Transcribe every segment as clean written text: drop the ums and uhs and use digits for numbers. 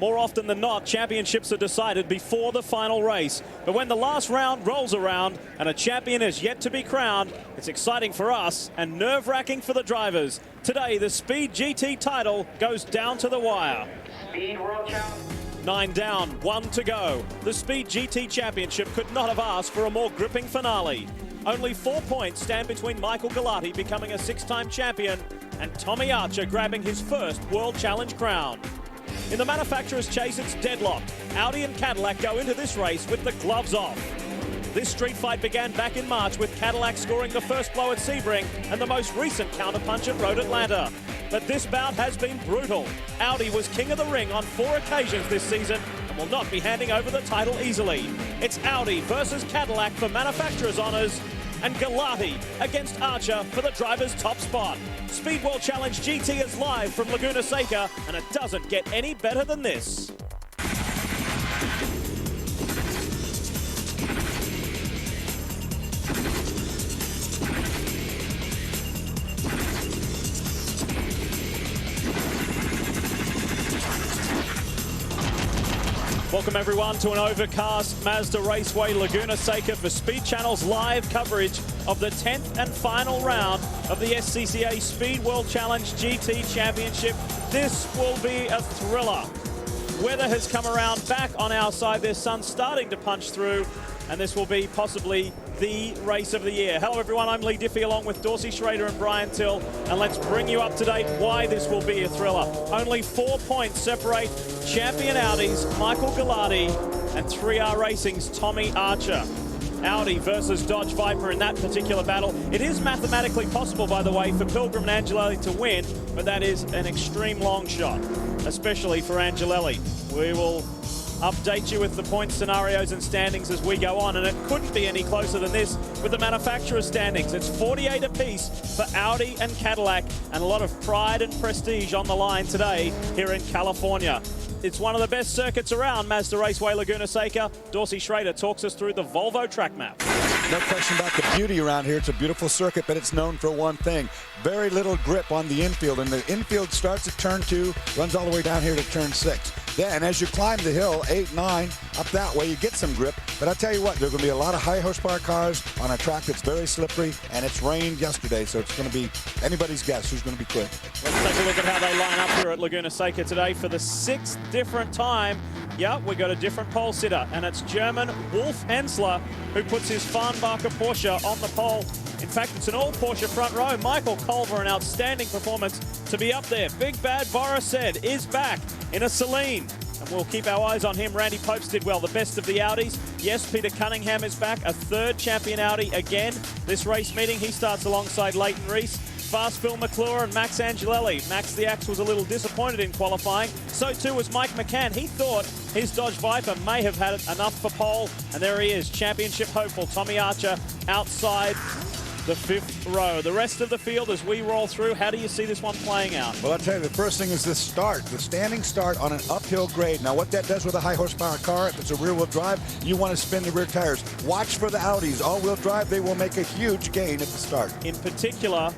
More often than not, championships are decided before the final race. But when the last round rolls around and a champion is yet to be crowned, it's exciting for us and nerve-wracking for the drivers. Today, the Speed GT title goes down to the wire. Speed World Challenge. 9 down, 1 to go. The Speed GT Championship could not have asked for a more gripping finale. Only 4 points stand between Michael Galati becoming a 6-time champion and Tommy Archer grabbing his first World Challenge crown. In the manufacturer's chase, it's deadlocked. Audi and Cadillac go into this race with the gloves off. This street fight began back in March with Cadillac scoring the first blow at Sebring and the most recent counterpunch at Road Atlanta. But this bout has been brutal. Audi was king of the ring on 4 occasions this season and will not be handing over the title easily. It's Audi versus Cadillac for manufacturer's honors and Galati against Archer for the driver's top spot. Speed World Challenge GT is live from Laguna Seca, and it doesn't get any better than this. Welcome everyone to an overcast Mazda Raceway Laguna Seca for Speed Channel's live coverage of the 10th and final round of the SCCA Speed World Challenge GT Championship. This will be a thriller. Weather has come around back on our side. There's sun starting to punch through, and this will be possibly the race of the year. Hello everyone, I'm Lee Diffie along with Dorsey Schrader and Brian Till, and let's bring you up to date why this will be a thriller. Only 4 points separate champion Audi's Michael Galati and 3R Racing's Tommy Archer. Audi versus Dodge Viper in that particular battle. It is mathematically possible, by the way, for Pilgrim and Angelelli to win, but that is an extreme long shot, especially for Angelelli. We will update you with the point scenarios and standings as we go on, and it couldn't be any closer than this with the manufacturer standings. It's 48 apiece for Audi and Cadillac, and a lot of pride and prestige on the line today here in California. It's one of the best circuits around, Mazda Raceway Laguna Seca. Dorsey Schrader talks us through the Volvo track map. No question about the beauty around here. It's a beautiful circuit, but it's known for one thing. Very little grip on the infield, and the infield starts at turn 2, runs all the way down here to turn 6. Then as you climb the hill, 8, 9, up that way, you get some grip. But I tell you what, there's going to be a lot of high horsepower cars on a track that's very slippery, and it's rained yesterday, so it's going to be anybody's guess who's going to be quick. Let's take a look at how they line up here at Laguna Seca today for the 6th different time. Yeah, we got a different pole sitter, and it's German Wolf Hensler who puts his Farnbacher Porsche on the pole. In fact, it's an all Porsche front row. Michael Culver, an outstanding performance to be up there. Big Bad Boris said is back in a Celine, and we'll keep our eyes on him. Randy Popes did well, the best of the Audis. Yes, Peter Cunningham is back, a 3rd champion Audi again. This race meeting, he starts alongside Leighton Reese. Fast Phil McClure and Max Angelelli. Max the Axe was a little disappointed in qualifying. So too was Mike McCann. He thought his Dodge Viper may have had enough for pole. And there he is, championship hopeful Tommy Archer outside the 5th row. The rest of the field as we roll through, how do you see this one playing out? Well, I'll tell you, the first thing is the start, the standing start on an uphill grade. Now, what that does with a high horsepower car, if it's a rear-wheel drive, you want to spin the rear tires. Watch for the Audis. All-wheel drive, they will make a huge gain at the start. In particular,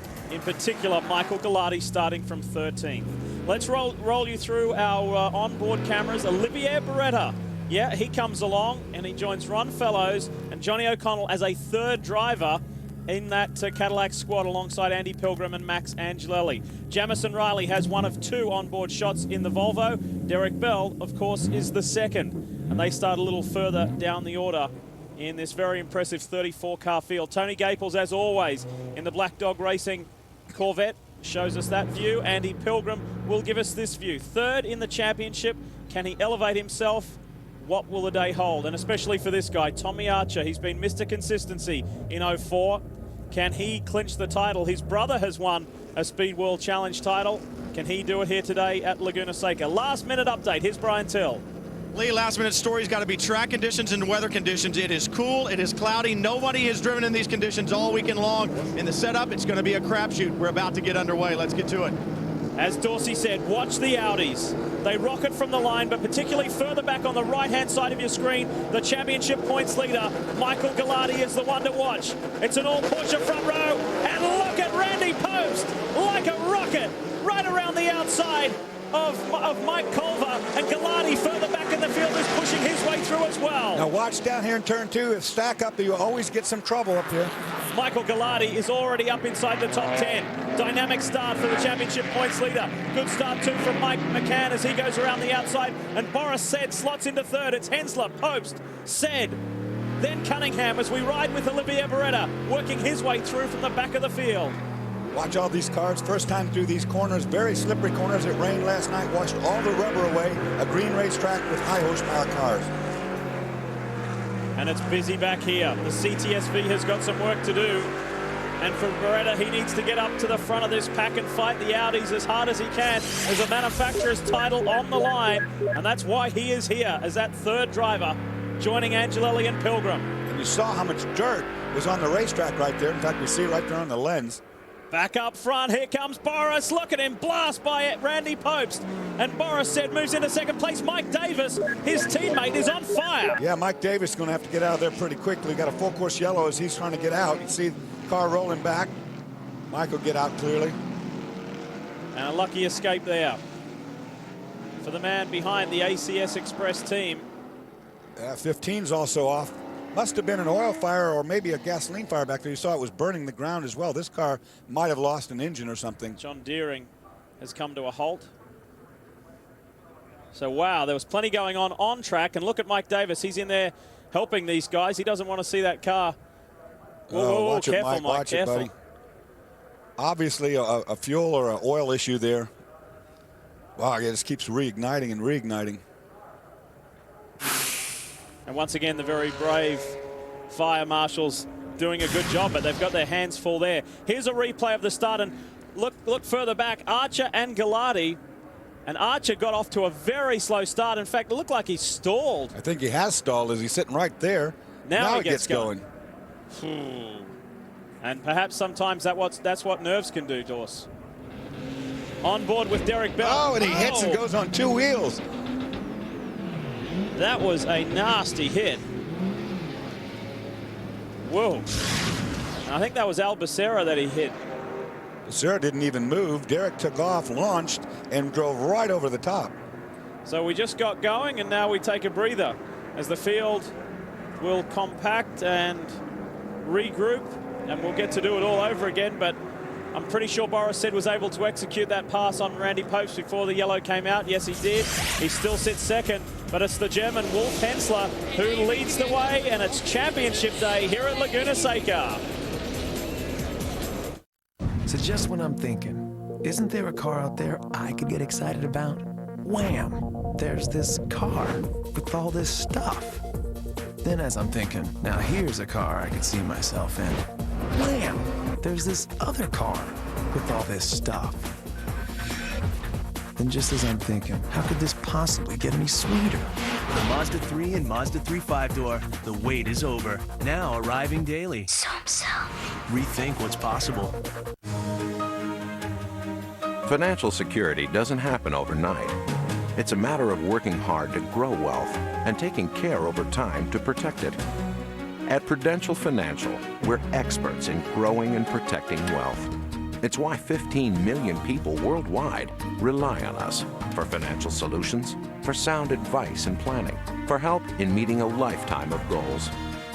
Michael Galati starting from 13th. Let's roll you through our onboard cameras. Olivier Beretta, yeah, he comes along and he joins Ron Fellows and Johnny O'Connell as a 3rd driver in that Cadillac squad alongside Andy Pilgrim and Max Angelelli. Jamison Riley has one of 2 onboard shots in the Volvo. Derek Bell, of course, is the 2nd. And they start a little further down the order in this very impressive 34-car field. Tony Gaples, as always, in the Black Dog Racing Corvette, shows us that view. Andy Pilgrim will give us this view. 3rd in the championship. Can he elevate himself? What will the day hold? And especially for this guy, Tommy Archer. He's been Mr. Consistency in 04. Can he clinch the title? His brother has won a Speed World Challenge title. Can he do it here today at Laguna Seca? Last minute update. Here's Brian Till. Lee, last minute story's got to be track conditions and weather conditions. It is cool, it is cloudy. Nobody has driven in these conditions all weekend long. In the setup, it's going to be a crapshoot. We're about to get underway. Let's get to it. As Dorsey said, watch the Audis. They rocket from the line, but particularly further back on the right-hand side of your screen, the championship points leader, Michael Galati, is the one to watch. It's an all Porsche front row, and look at Randy Post, like a rocket, right around the outside. of Mike Culver, and Galati further back in the field is pushing his way through as well. Now watch down here in turn 2. If stack up, you always get some trouble up here. Michael Galati is already up inside the top 10. Dynamic start for the championship points leader. Good start too from Mike McCann as he goes around the outside, and Boris Said slots into third. It's Hensler, Popst, Said, then Cunningham as we ride with Olivier Beretta, working his way through from the back of the field. Watch all these cars. First time through these corners, very slippery corners. It rained last night, washed all the rubber away. A green racetrack with high horsepower cars. And it's busy back here. The CTSV has got some work to do. And for Beretta, he needs to get up to the front of this pack and fight the Audis as hard as he can. There's a manufacturer's title on the line, and that's why he is here as that third driver, joining Angelelli and Pilgrim. And you saw how much dirt was on the racetrack right there. In fact, we see it right there on the lens. Back up front, here comes Boris. Look at him, blast by Randy Popst. And Boris Said moves into second place. Mike Davis, his teammate, is on fire. Yeah, Mike Davis is going to have to get out of there pretty quickly. Got a full course yellow as he's trying to get out. You see the car rolling back. Mike will get out clearly. And a lucky escape there for the man behind the ACS Express team. 15's also off. Must have been an oil fire or maybe a gasoline fire back there. You saw it was burning the ground as well. This car might have lost an engine or something. John Deering has come to a halt. So, wow, there was plenty going on track. And look at Mike Davis. He's in there helping these guys. He doesn't want to see that car. Whoa, watch careful, it, Mike. Watch it, buddy. Obviously, a fuel or an oil issue there. Wow, it just keeps reigniting and reigniting. And once again, the very brave fire marshals doing a good job, but they've got their hands full there. Here's a replay of the start, and look further back, Archer and Galati. And Archer got off to a very slow start. In fact, it looked like he stalled. I think he has stalled as he's sitting right there. Now he gets going. And perhaps sometimes that's what nerves can do, Dawes. On board with Derek Bell. Oh, and he hits and goes on 2 wheels. That was a nasty hit. Whoa. And I think that was Al Becerra that he hit. Becerra didn't even move. Derek took off, launched, and drove right over the top. So we just got going, and now we take a breather as the field will compact and regroup, and we'll get to do it all over again. But I'm pretty sure Boris Said was able to execute that pass on Randy Popst before the yellow came out. Yes, he did. He still sits second, but it's the German Wolf Hensler who leads the way, and it's championship day here at Laguna Seca. So just when I'm thinking, isn't there a car out there I could get excited about? Wham! There's this car with all this stuff. Then as I'm thinking, now here's a car I could see myself in. Wham! There's this other car with all this stuff. Then just as I'm thinking, how could this possibly get any sweeter? The Mazda 3 and Mazda 3 5-door, the wait is over. Now arriving daily. Rethink what's possible. Financial security doesn't happen overnight. It's a matter of working hard to grow wealth and taking care over time to protect it. At Prudential Financial, we're experts in growing and protecting wealth. It's why 15 million people worldwide rely on us for financial solutions, for sound advice and planning, for help in meeting a lifetime of goals.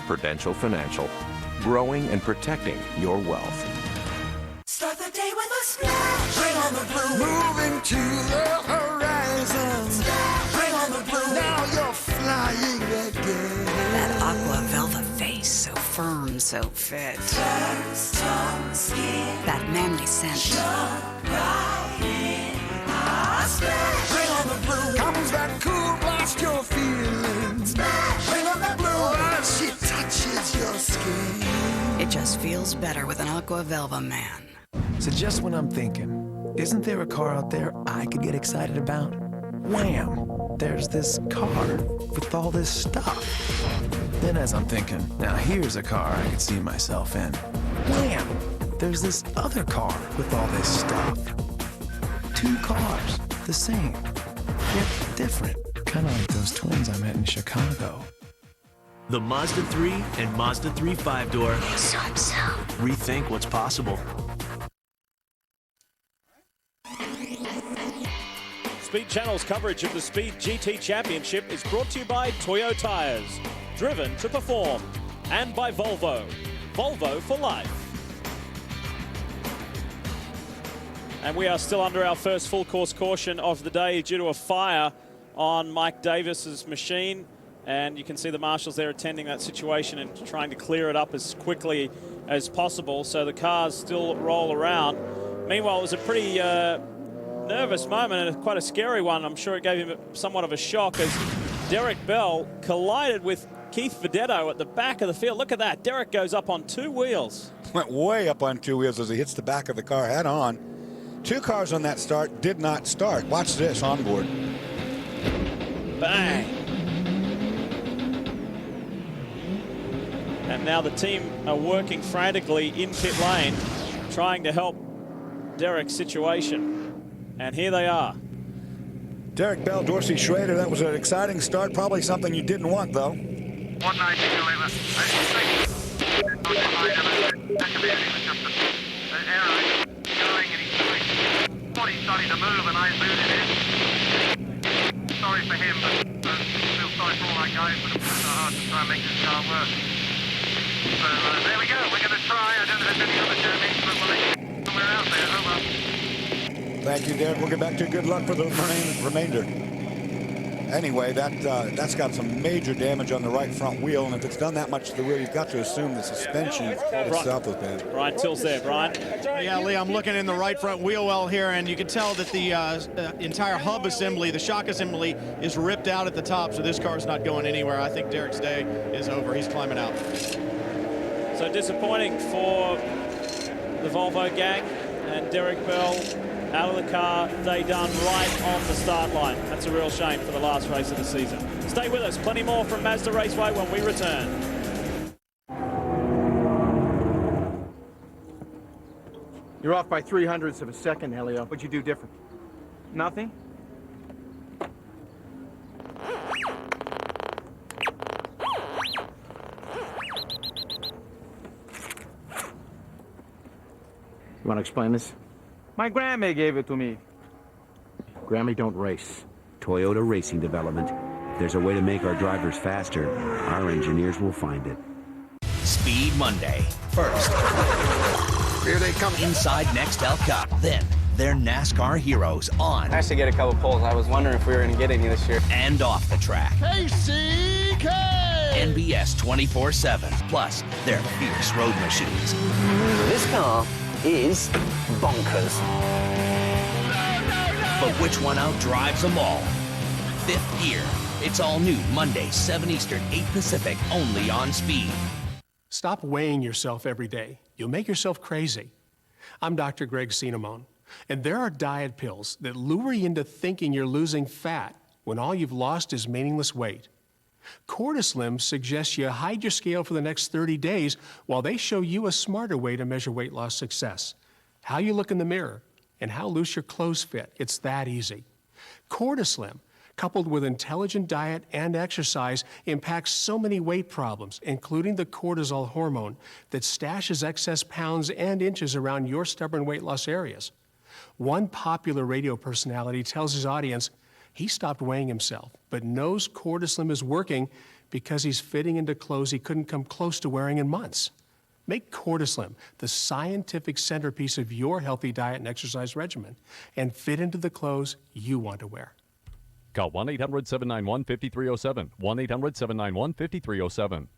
Prudential Financial, growing and protecting your wealth. Start the day with a splash. Bring on the blue. Moving to the horizon. Splash. Bring on the blue. Now you're flying again. That aqua velva face, so firm, so fit. Turns tone skin. That manly scent. Jump right in. Splash. Bring on the blue. Comes that cool blast you're feeling. Splash. Bring on the blue. As she touches your skin. It just feels better with an aqua velva man. So just when I'm thinking, isn't there a car out there I could get excited about? Wham! There's this car with all this stuff. Then as I'm thinking, now here's a car I could see myself in. Wham! There's this other car with all this stuff. 2 cars, the same, yet different. Kind of like those twins I met in Chicago. The Mazda 3 and Mazda 3 5-door. Rethink what's possible. Speed Channel's coverage of the Speed GT Championship is brought to you by Toyo Tires, driven to perform, and by Volvo, Volvo for life. And we are still under our first full course caution of the day due to a fire on Mike Davis's machine. And you can see the marshals there attending that situation and trying to clear it up as quickly as possible. So the cars still roll around. Meanwhile, it was a pretty nervous moment and quite a scary one. I'm sure it gave him somewhat of a shock as Derek Bell collided with Keith Vedetto at the back of the field. Look at that. Derek goes up on 2 wheels. Went way up on 2 wheels as he hits the back of the car head on. 2 cars on that start did not start. Watch this on board. Bang. And now the team are working frantically in pit lane, trying to help Derek's situation. And here they are. Derek Bell, Dorsey Schrader, that was an exciting start. Probably something you didn't want, though. 190, however. Body's starting to move and I booted in. Sorry for him, but feel sorry for all our guys, but it's so hard to try and make this car work. So there we go, we're going to try. I don't know if there's any other damage, but we'll let you somewhere out there. Over. Thank you, Derek. We'll get back to you. Good luck for the remainder. Anyway, that's got some major damage on the right front wheel, and if it's done that much to the wheel, you've got to assume the suspension itself was bad. Brian Till's there, Brian. Yeah, Lee, I'm looking in the right front wheel well here, and you can tell that the entire hub assembly, the shock assembly, is ripped out at the top, so this car's not going anywhere. I think Derek's day is over. He's climbing out. So disappointing for the Volvo gang, and Derek Bell out of the car, they done right on the start line. That's a real shame for the last race of the season. Stay with us, plenty more from Mazda Raceway when we return. You're off by 300ths of a second, Helio. What'd you do different? Nothing? You want to explain this? My Grammy gave it to me. Grammy don't race. Toyota Racing Development. If there's a way to make our drivers faster, our engineers will find it. Speed Monday. First, Here they come. inside Nextel Cup. Then, they're NASCAR heroes on. I actually get a couple poles. I was wondering if we were going to get any this year. And off the track. KCK! NBS 24/7. Plus, they're fierce road machines. This car is bonkers. But which one outdrives them all? Fifth Gear. It's all new Monday, 7 Eastern, 8 Pacific, only on Speed. Stop weighing yourself every day. You'll make yourself crazy. I'm Dr. Greg Cinnamon, and there are diet pills that lure you into thinking you're losing fat when all you've lost is meaningless weight. Cortislim suggests you hide your scale for the next 30 days while they show you a smarter way to measure weight loss success. How you look in the mirror and how loose your clothes fit. It's that easy. Cortislim, coupled with intelligent diet and exercise, impacts so many weight problems, including the cortisol hormone that stashes excess pounds and inches around your stubborn weight loss areas. One popular radio personality tells his audience he stopped weighing himself, but knows Cortislim is working because he's fitting into clothes he couldn't come close to wearing in months. Make Cortislim the scientific centerpiece of your healthy diet and exercise regimen and fit into the clothes you want to wear. Call 1-800-791-5307. 1-800-791-5307.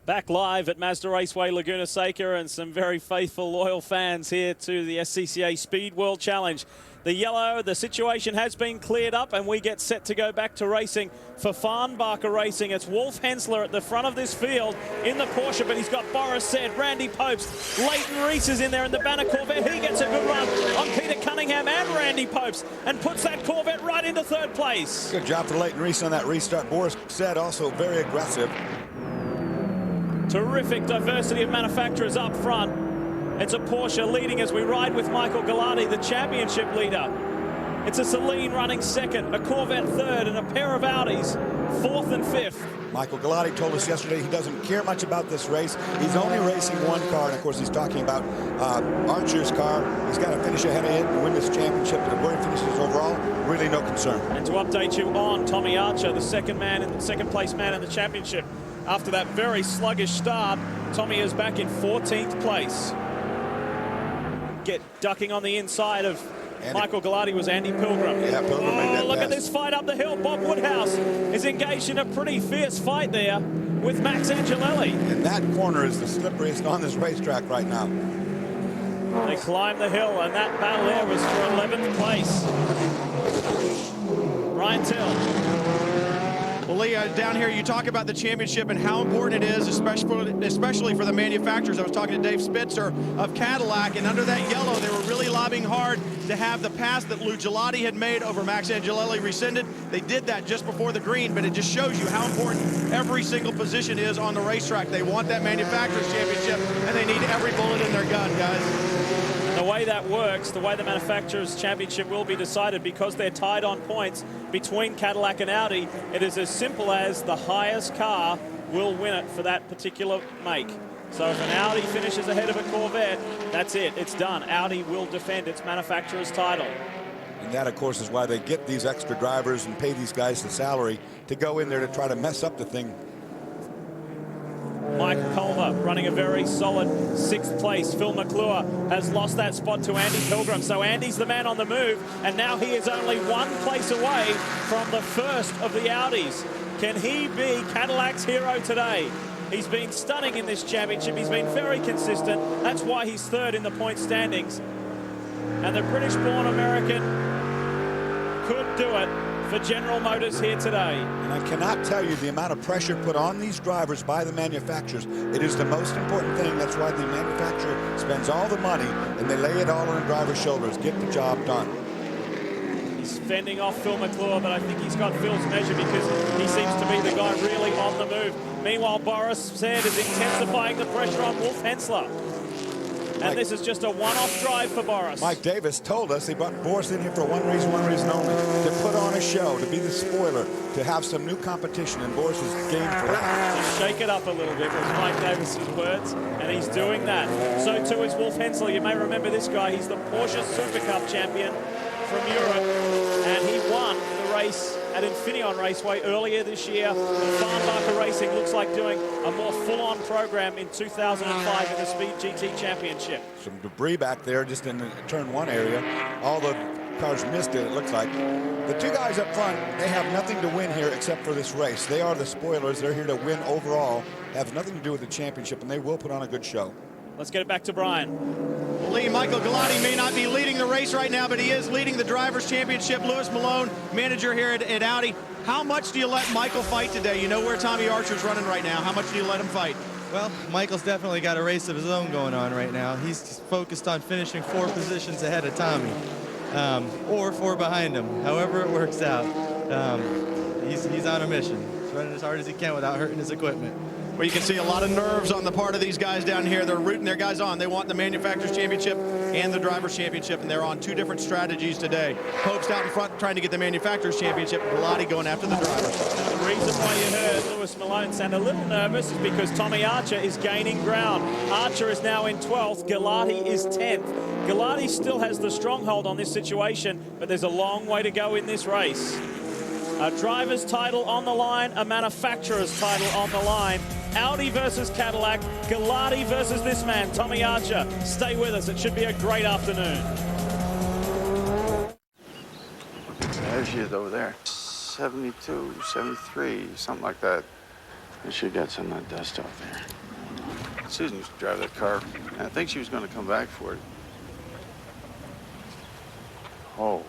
Back live at Mazda Raceway, Laguna Seca, and some very faithful, loyal fans here to the SCCA Speed World Challenge. The yellow, the situation has been cleared up, and we get set to go back to racing for Farnbacher Racing. It's Wolf Hensler at the front of this field in the Porsche, but he's got Boris Said, Randy Popes, Leighton Reese is in there in the Banner Corvette. He gets a good run on Peter Cunningham and Randy Popes and puts that Corvette right into third place. Good job for Leighton Reese on that restart. Boris Said also very aggressive. Terrific diversity of manufacturers up front. It's a Porsche leading as we ride with Michael Gallardi, the championship leader. It's a Celine running second, a Corvette third, and a pair of Audis 4th and 5th. Michael Galati told us yesterday he doesn't care much about this race. He's only racing one car, and of course he's talking about Archer's car. He's got to finish ahead of it and win this championship. And where he finishes overall, really no concern. And to update you on Tommy Archer, the second place man in the championship. After that very sluggish start, Tommy is back in 14th place. Ducking on the inside of Michael Galati was Andy Pilgrim. Yeah, Pilgrim made that look pass. at this fight up the hill. Bob Woodhouse is engaged in a pretty fierce fight there with Max Angelelli. And that corner is the slipperiest on this racetrack right now. They climb the hill, and that battle there was for 11th place. Ryan Till. Well, Lee, down here you talk about the championship and how important it is, especially for the manufacturers. I was talking to Dave Spitzer of Cadillac, and under that yellow, they were really lobbying hard to have the pass that Lou Gelati had made over Max Angelelli rescinded. They did that just before the green, but it just shows you how important every single position is on the racetrack. They want that manufacturers championship, and they need every bullet in their gun, guys. The way that works, the way the manufacturers championship will be decided, because they're tied on points between Cadillac and Audi, it is as simple as the highest car will win it for that particular make. So if an Audi finishes ahead of a Corvette, that's it, it's done. Audi will defend its manufacturer's title. And that, of course, is why they get these extra drivers and pay these guys the salary to go in there to try to mess up the thing. Mike Culver running a very solid 6th place. Phil McClure has lost that spot to Andy Pilgrim. So Andy's the man on the move, and now he is only 1 place away from the first of the Audis. Can he be Cadillac's hero today? He's been stunning in this championship. He's been very consistent. That's why he's 3rd in the point standings. And the British-born American could do it for General Motors here today. And I cannot tell you the amount of pressure put on these drivers by the manufacturers. It is the most important thing. That's why the manufacturer spends all the money and they lay it all on the driver's shoulders. Get the job done. He's fending off Phil McClure, but I think he's got Phil's measure because he seems to be the guy really on the move. Meanwhile, Boris Said is intensifying the pressure on Wolf Hensler. And this is just a one-off drive for Boris. Mike Davis told us he brought Boris in here for one reason only, to put on a show, to be the spoiler, to have some new competition, and Boris is game for that. To shake it up a little bit was Mike Davis's words, and he's doing that. So too is Wolf Hensler. You may remember this guy. He's the Porsche Super Cup champion from Europe, and he won the race at Infineon Raceway earlier this year. And Farnbacher Racing looks like doing a more full-on program in 2005 in the Speed GT Championship. Some debris back there just in the turn 1 area. All the cars missed it looks like. The 2 guys up front, they have nothing to win here except for this race. They are the spoilers. They're here to win overall. Have nothing to do with the championship, and they will put on a good show. Let's get it back to Brian. Well, Lee, Michael Galati may not be leading the race right now, but he is leading the Drivers' Championship. Lewis Malone, manager here at Audi. How much do you let Michael fight today? You know where Tommy Archer's running right now. How much do you let him fight? Well, Michael's definitely got a race of his own going on right now. He's focused on finishing 4 positions ahead of Tommy, or 4 behind him. However it works out, he's on a mission. He's running as hard as he can without hurting his equipment. Well, you can see a lot of nerves on the part of these guys down here. They're rooting their guys on. They want the Manufacturers Championship and the Drivers Championship, and they're on 2 different strategies today. Pope's out in front trying to get the Manufacturers Championship, and Galati going after the Drivers. The reason why you heard Lewis Malone sound a little nervous is because Tommy Archer is gaining ground. Archer is now in 12th. Galati is 10th. Galati still has the stronghold on this situation, but there's a long way to go in this race. A driver's title on the line, a manufacturer's title on the line. Audi versus Cadillac, Galati versus this man, Tommy Archer. Stay with us. It should be a great afternoon. There she is over there. 72, 73, something like that. And she got some of that dust off there. Susan used to drive that car. And I think she was going to come back for it. Holy.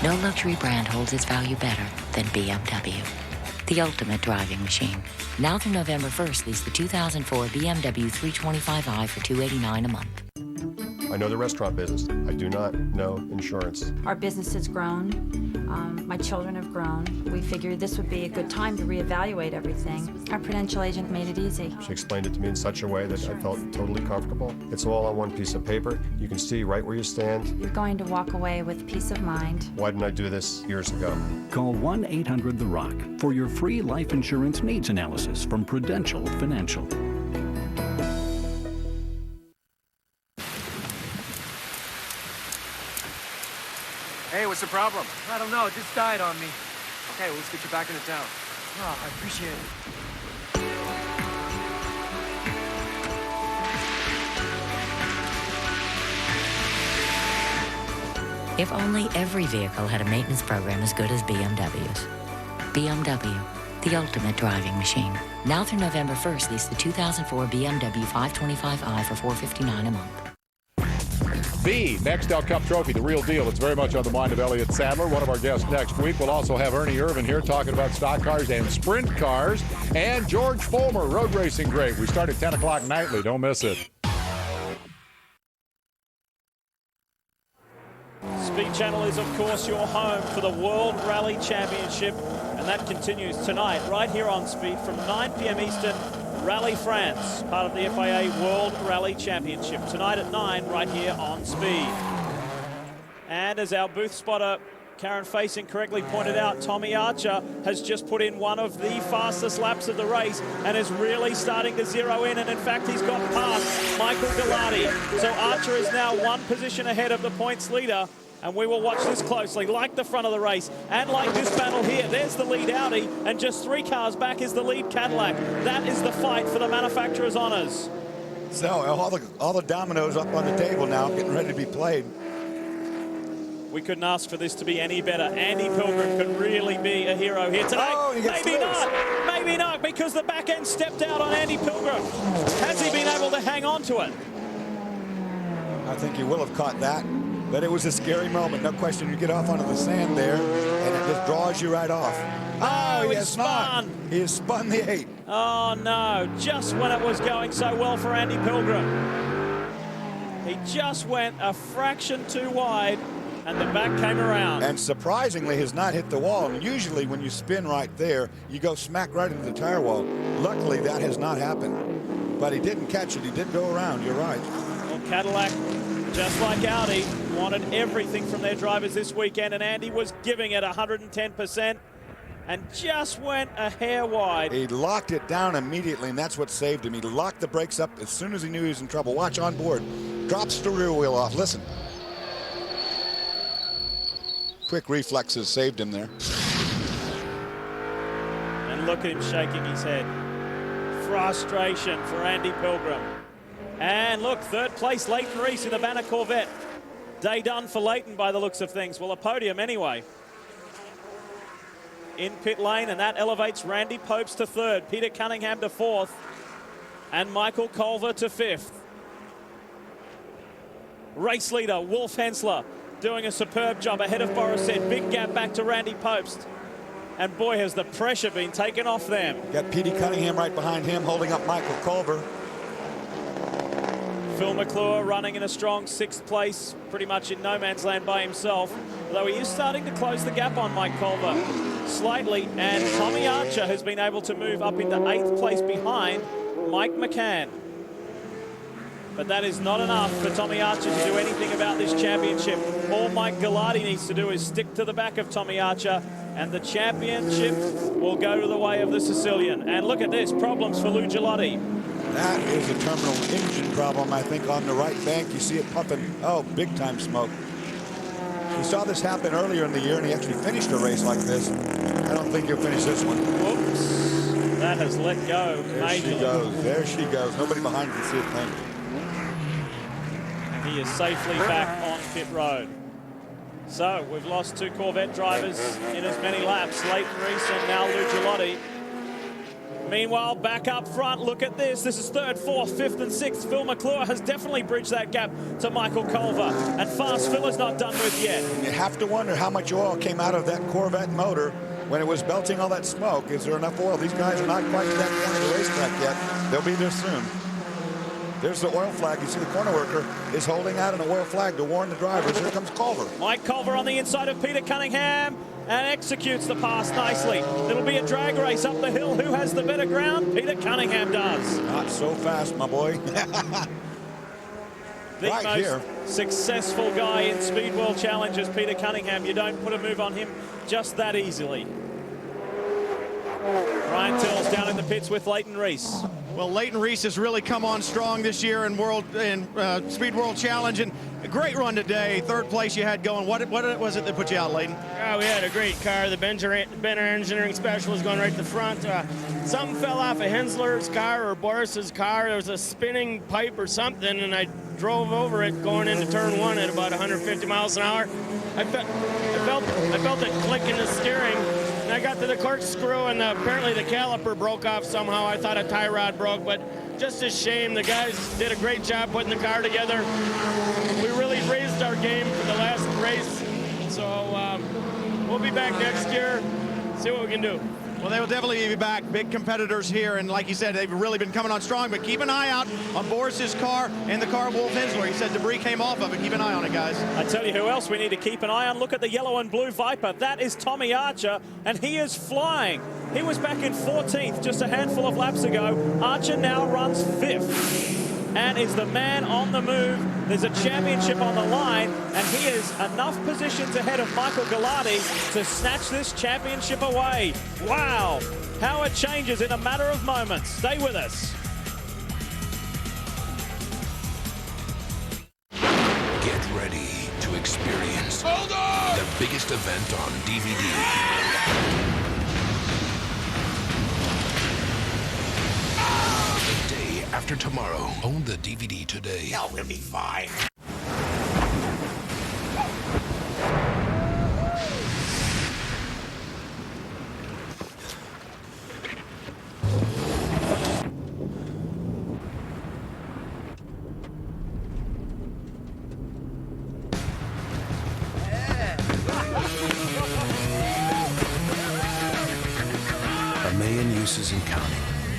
No luxury brand holds its value better than BMW. The ultimate driving machine. Now through November 1st, lease the 2004 BMW 325i for $289 a month. I know the restaurant business. I do not know insurance. Our business has grown. My children have grown. We figured this would be a good time to reevaluate everything. Our prudential agent made it easy. She explained it to me in such a way that I felt totally comfortable. It's all on one piece of paper. You can see right where you stand. You're going to walk away with peace of mind. Why didn't I do this years ago? Call 1-800-THE-ROCK for your free life insurance needs analysis from Prudential Financial. Hey, what's the problem? I don't know. It just died on me. Okay, well, let's get you back into town. Oh, I appreciate it. If only every vehicle had a maintenance program as good as BMW's. BMW, the ultimate driving machine. Now through November 1st, lease the 2004 BMW 525i for $459 a month. The Nextel Cup Trophy, the real deal. It's very much on the mind of Elliott Sadler, one of our guests next week. We'll also have Ernie Irvin here talking about stock cars and sprint cars. And George Fulmer, road racing great. We start at 10 o'clock nightly. Don't miss it. Speed Channel is, of course, your home for the World Rally Championship. And that continues tonight right here on Speed from 9 p.m. Eastern. Rally France, part of the FIA World Rally Championship. Tonight at 9, right here on Speed. And as our booth spotter, Karen Facing, correctly pointed out, Tommy Archer has just put in one of the fastest laps of the race and is really starting to zero in. And in fact, he's got past Michael Gallardi. So Archer is now one position ahead of the points leader. And we will watch this closely, like the front of the race, and like this battle here. There's the lead Audi, and just 3 cars back is the lead Cadillac. That is the fight for the manufacturer's honors. So all the dominoes up on the table now, getting ready to be played. We couldn't ask for this to be any better. Andy Pilgrim could really be a hero here today. Oh, maybe not, maybe not, because the back end stepped out on Andy Pilgrim. Has he been able to hang on to it? I think he will have caught that. But it was a scary moment, no question. You get off onto the sand there, and it just draws you right off. Oh, he has spun. He has spun the 8. Oh, no. Just when it was going so well for Andy Pilgrim. He just went a fraction too wide, and the back came around. And surprisingly has not hit the wall. And usually when you spin right there, you go smack right into the tire wall. Luckily, that has not happened. But he didn't catch it. He did go around. You're right. Well, Cadillac, just like Audi, wanted everything from their drivers this weekend, and Andy was giving it 110% and just went a hair wide. He locked it down immediately, and that's what saved him. He locked the brakes up as soon as he knew he was in trouble. Watch on board. Drops the rear wheel off. Listen. Quick reflexes saved him there. And look at him shaking his head. Frustration for Andy Pilgrim. And look, 3rd place, Leighton Reese in the Banner Corvette. Day done for Leighton by the looks of things. Well, a podium anyway. In pit lane, and that elevates Randy Popes to 3rd, Peter Cunningham to 4th, and Michael Culver to 5th. Race leader, Wolf Hensler, doing a superb job ahead of Borisset. Big gap back to Randy Popes. And boy, has the pressure been taken off them. Got Petey Cunningham right behind him, holding up Michael Culver. Phil McClure running in a strong 6th place, pretty much in no man's land by himself, although he is starting to close the gap on Mike Culver slightly, and Tommy Archer has been able to move up into 8th place behind Mike McCann. But that is not enough for Tommy Archer to do anything about this championship. All Mike Gallardi needs to do is stick to the back of Tommy Archer, and the championship will go to the way of the Sicilian. And look at this, problems for Lou Gilotti. That is a terminal engine problem, I think, on the right bank. You see it pumping, big time smoke. We saw this happen earlier in the year, and he actually finished a race like this. I don't think he'll finish this one. Whoops, that has let go. There she goes, there she goes. Nobody behind can see a thing. And he is safely back on pit road. So we've lost 2 Corvette drivers in as many laps. Leighton Reese and now Lou Gilotti. Meanwhile, back up front, look at this. This is 3rd, 4th, 5th, and 6th. Phil McClure has definitely bridged that gap to Michael Culver. And Fast Phil is not done with yet. You have to wonder how much oil came out of that Corvette motor when it was belching all that smoke. Is there enough oil? These guys are not quite to that point of the racetrack yet. They'll be there soon. There's the oil flag. You see the corner worker is holding out an oil flag to warn the drivers. Here comes Culver. Mike Culver on the inside of Peter Cunningham. and executes the pass nicely. It'll be a drag race up the hill. Who has the better ground? Peter Cunningham does. Not so fast, my boy. The right most here. successful guy in Speed World Challenges, Peter Cunningham. You don't put a move on him just that easily. Brian Till's down in the pits with Leighton Reese. Well, Leighton Reese has really come on strong this year in Speed World Challenge, and a great run today. Third place you had going. What was it that put you out, Leighton? We had a great car. The Benner Engineering Special was going right to the front. Something fell off of Hensler's car or Boris's car. There was a spinning pipe or something, and I drove over it going into turn 1 at about 150 miles an hour. I felt it click in the steering. And I got to the corkscrew, and apparently the caliper broke off somehow. I thought a tie rod broke, but just a shame. The guys did a great job putting the car together. We really raised our game for the last race, so we'll be back next year, see what we can do. Well, they will definitely be back. Big competitors here, and like you said, they've really been coming on strong, but keep an eye out on Boris's car and the car of Wolf Hensler. He said debris came off of it. Keep an eye on it, guys. I tell you who else we need to keep an eye on. Look at the yellow and blue Viper. That is Tommy Archer, and he is flying. He was back in 14th just a handful of laps ago. Archer now runs 5th and is the man on the move. There's a championship on the line, and he is enough positions ahead of Michael Gallardi to snatch this championship away. Wow, how it changes in a matter of moments. Stay with us. Get ready to experience the biggest event on DVD. The day after tomorrow. Own the DVD today. No, we'll be fine. A million uses and counting.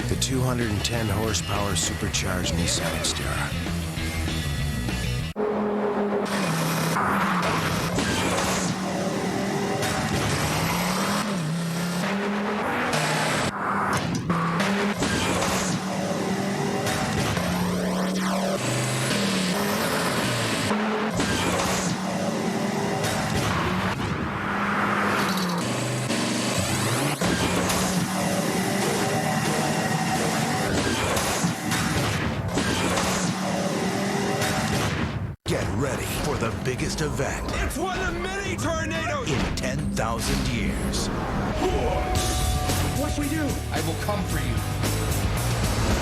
The 210 horsepower supercharged Nissan Xterra. Get ready for the biggest event. It's one of many tornadoes. In 10,000 years. What we do? I will come for you.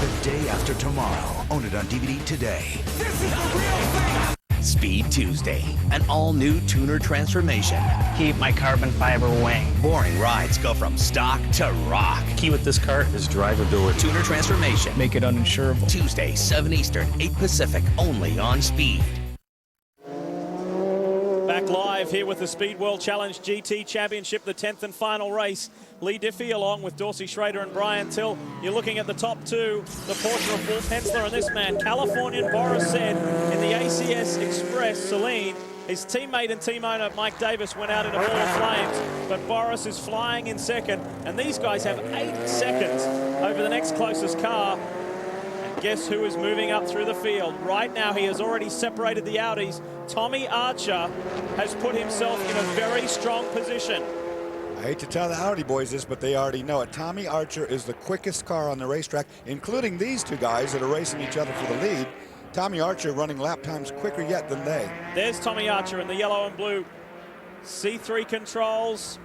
The day after tomorrow. Own it on DVD today. This is the real thing. Speed Tuesday, an all-new tuner transformation. Keep my carbon fiber wing. Boring rides go from stock to rock. Key with this car is drivability. Tuner transformation. Make it uninsurable. Tuesday, 7 Eastern, 8 Pacific, only on Speed. Back live here with the Speed World Challenge GT Championship, the 10th and final race. Lee Diffie along with Dorsey Schrader and Brian Till. You're looking at the top two, the portrait of Wolf Hensler and this man, Californian Boris said in the ACS Express, Celine. His teammate and team owner Mike Davis went out in a ball of flames, but Boris is flying in second, and these guys have 8 seconds over the next closest car. And guess who is moving up through the field? Right now, he has already separated the Audis. Tommy Archer has put himself in a very strong position. I hate to tell the Audi boys this, but they already know it. Tommy Archer is the quickest car on the racetrack, including these two guys that are racing each other for the lead. Tommy Archer running lap times quicker yet than they. There's Tommy Archer in the yellow and blue C3 controls,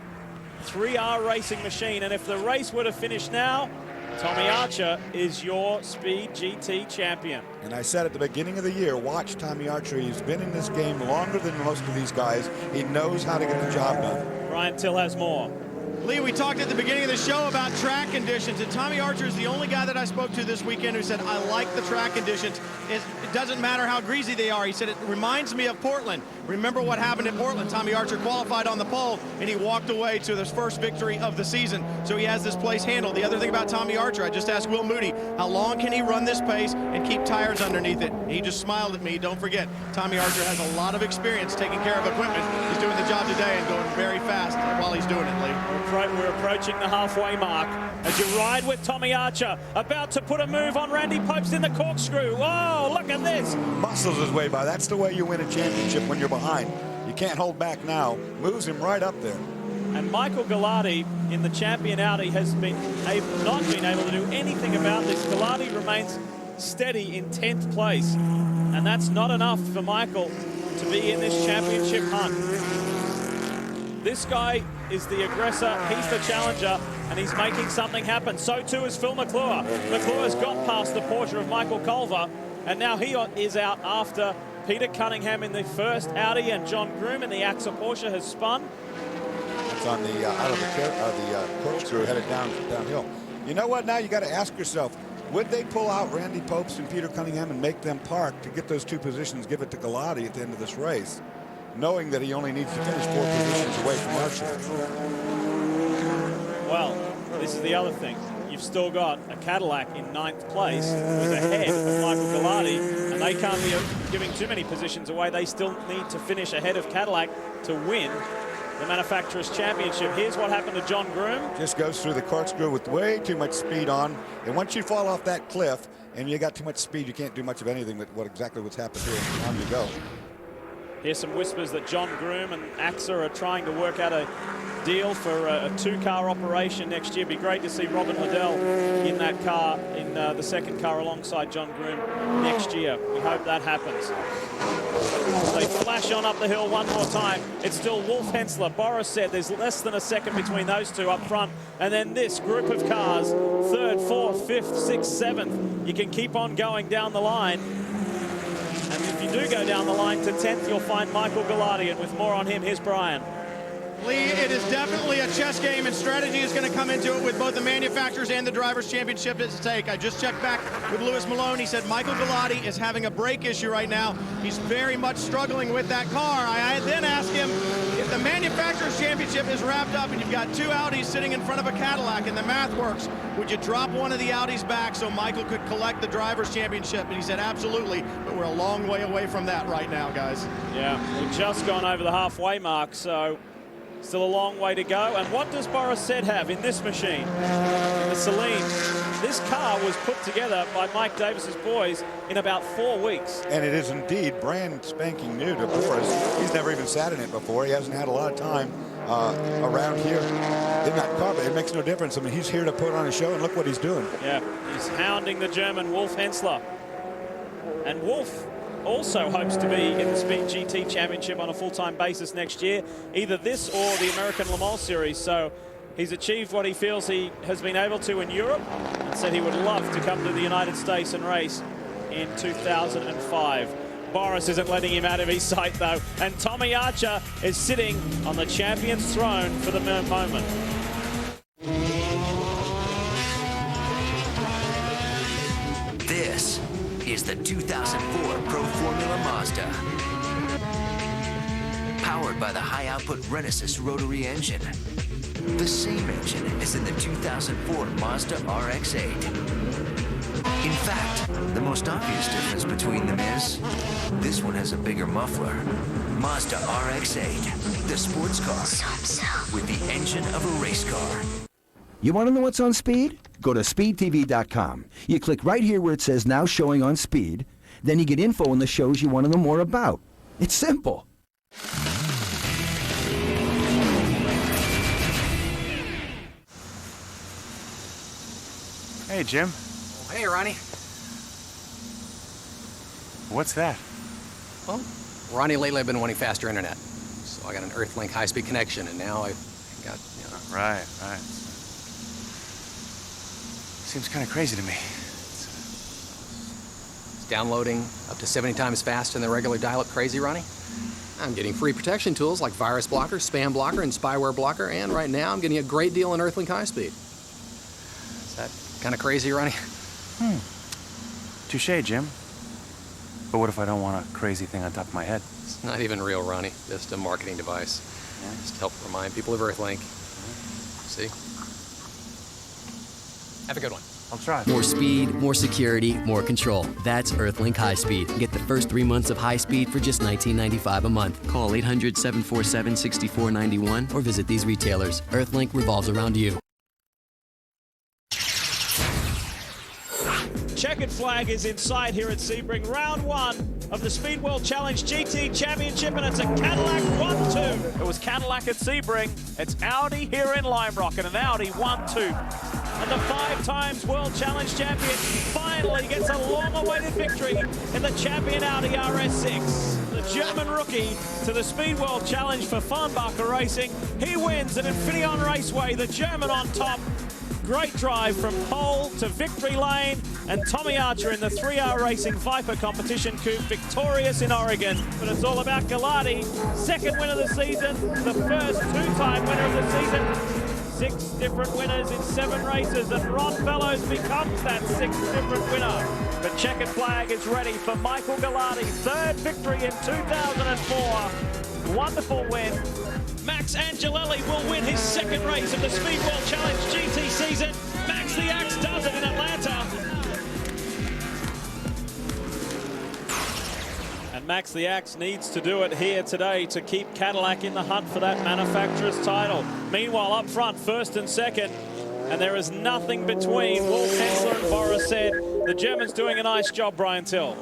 3R racing machine. And if the race were to finish now, Tommy Archer is your Speed GT champion. And I said at the beginning of the year, watch Tommy Archer. He's been in this game longer than most of these guys. He knows how to get the job done. Brian Till has more. Lee, we talked at the beginning of the show about track conditions, and Tommy Archer is the only guy that I spoke to this weekend who said, I like the track conditions. It doesn't matter how greasy they are. He said, it reminds me of Portland. Remember what happened in Portland? Tommy Archer qualified on the pole, and he walked away to his first victory of the season. So he has this place handled. The other thing about Tommy Archer, I just asked Will Moody, how long can he run this pace and keep tires underneath it? He just smiled at me. Don't forget, Tommy Archer has a lot of experience taking care of equipment. He's doing the job today and going very fast while he's doing it, Lee. We're approaching the halfway mark as you ride with Tommy Archer, about to put a move on Randy Popes in the corkscrew. Oh, look at this. Muscles his way by. That's the way you win a championship when you're behind. You can't hold back now. Moves him right up there. And Michael Gallardi in the champion Audi has not been able to do anything about this. Gallardi remains steady in 10th place. And that's not enough for Michael to be in this championship hunt. This guy is the aggressor, he's the challenger, and he's making something happen. So too is Phil McClure. McClure's got past the Porsche of Michael Culver, and now he is out after Peter Cunningham in the first Audi, and John Groom in the AXA Porsche has spun. It's on the out of the corkscrew headed downhill. You know what? Now you got to ask yourself, would they pull out Randy Popes and Peter Cunningham and make them park to get those two positions, give it to Gallardi at the end of this race, knowing that he only needs to finish 4 positions away from Archer? Well, this is the other thing. You've still got a Cadillac in 9th place who's ahead of Michael Gallardi, and they can't be giving too many positions away. They still need to finish ahead of Cadillac to win the Manufacturers' Championship. Here's what happened to John Groom. Just goes through the corkscrew with way too much speed on, and once you fall off that cliff and you got too much speed, you can't do much of anything with exactly what's happened here. On you go. Here's some whispers that John Groom and AXA are trying to work out a deal for a 2-car operation next year. It'd be great to see Robin Liddell in that car, in the second car alongside John Groom next year. We hope that happens. They flash on up the hill one more time. It's still Wolf Hensler. Boris said there's less than a second between those two up front. And then this group of cars, 3rd, 4th, 5th, 6th, 7th. You can keep on going down the line. And if you do go down the line to 10th, you'll find Michael Gallardi. And with more on him, here's Brian. Lee, it is definitely a chess game, and strategy is going to come into it with both the Manufacturers and the Drivers' Championship at stake. I just checked back with Lewis Malone. He said Michael Gallardi is having a brake issue right now. He's very much struggling with that car. I then asked him, if the Manufacturers' Championship is wrapped up and you've got 2 Audis sitting in front of a Cadillac and the math works, would you drop one of the Audis back so Michael could collect the Drivers' Championship? And he said, absolutely, but we're a long way away from that right now, guys. Yeah, we've just gone over the halfway mark, so still a long way to go. And what does Boris Said have in this machine? The Celine. This car was put together by Mike Davis's boys in about 4 weeks. And it is indeed brand spanking new to Boris. He's never even sat in it before. He hasn't had a lot of time around here in that car, but it makes no difference. I mean, he's here to put on a show, and look what he's doing. Yeah, he's hounding the German Wolf Hensler. And Wolf also hopes to be in the Speed GT Championship on a full-time basis next year, either this or the American Le Mans Series. So he's achieved what he feels he has been able to in Europe, and said he would love to come to the United States and race in 2005. Boris isn't letting him out of his sight, though, and Tommy Archer is sitting on the champion's throne for the moment. This is the 2004 Pro Formula Mazda. Powered by the high-output Renesas rotary engine. The same engine as in the 2004 Mazda RX-8. In fact, the most obvious difference between them is this one has a bigger muffler. Mazda RX-8, the sports car with the engine of a race car. You want to know what's on Speed? Go to speedtv.com. You click right here where it says Now Showing on Speed. Then you get info on the shows you want to know more about. It's simple. Hey, Jim. Oh, hey, Ronnie. What's that? Well, Ronnie, lately I've been wanting faster internet. So I got an Earthlink high-speed connection, and now I've got, you know... Right. Seems kind of crazy to me. It's downloading up to 70 times faster than the regular dial-up crazy, Ronnie? I'm getting free protection tools like virus blocker, spam blocker, and spyware blocker, and right now I'm getting a great deal on Earthlink High Speed. Is that kind of crazy, Ronnie? Touche, Jim. But what if I don't want a crazy thing on top of my head? It's not even real, Ronnie. Just a marketing device. Yeah. Just to help remind people of Earthlink. See? Have a good one. I'll try. More speed, more security, more control. That's Earthlink High Speed. Get the first 3 months of high speed for just $19.95 a month. Call 800-747-6491 or visit these retailers. Earthlink revolves around you. Checkered flag is in sight here at Sebring. Round 1 of the Speed World Challenge GT Championship, and it's a Cadillac 1-2. It was Cadillac at Sebring. It's Audi here in Lime Rock, and an Audi 1-2. And the 5 times World Challenge champion finally gets a long-awaited victory in the champion Audi RS6. The German rookie to the Speed World Challenge for Farnbacher Racing. He wins at Infineon Raceway, the German on top. Great drive from pole to victory lane, and Tommy Archer in the 3R Racing Viper competition coupe, victorious in Oregon. But it's all about Galati, second win of the season, the first 2-time winner of the season. 6 different winners in 7 races, and Ron Fellows becomes that 6th different winner. The checkered flag is ready for Michael Galati, 3rd victory in 2004. Wonderful win. Max Angelelli will win his 2nd race of the Speed World Challenge GT season. Max the Axe does it in Atlanta. And Max the Axe needs to do it here today to keep Cadillac in the hunt for that manufacturer's title. Meanwhile, up front, 1st and 2nd, and there is nothing between Wolf Hensler and Boris said. The German's doing a nice job, Brian Till.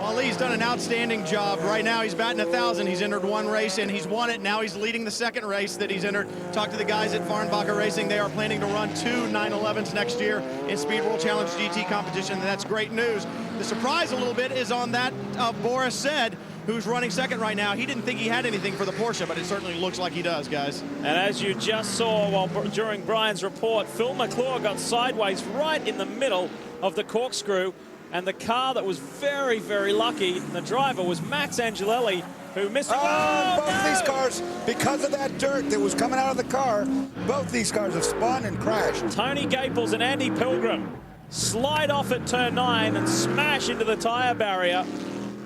Well, Lee's done an outstanding job. Right now, he's batting 1,000. He's entered 1 race, and he's won it. Now he's leading the 2nd race that he's entered. Talked to the guys at Farnbacher Racing. They are planning to run 2 911s next year in Speed World Challenge GT competition, and that's great news. The surprise a little bit is on that of Boris Said, who's running 2nd right now. He didn't think he had anything for the Porsche, but it certainly looks like he does, guys. And as you just saw during Brian's report, Phil McClure got sideways right in the middle of the corkscrew. And the car that was very, very lucky, the driver, was Max Angelelli, who missed. Both these cars, because of that dirt that was coming out of the car, both these cars have spun and crashed. Tony Gaples and Andy Pilgrim slide off at turn 9 and smash into the tire barrier.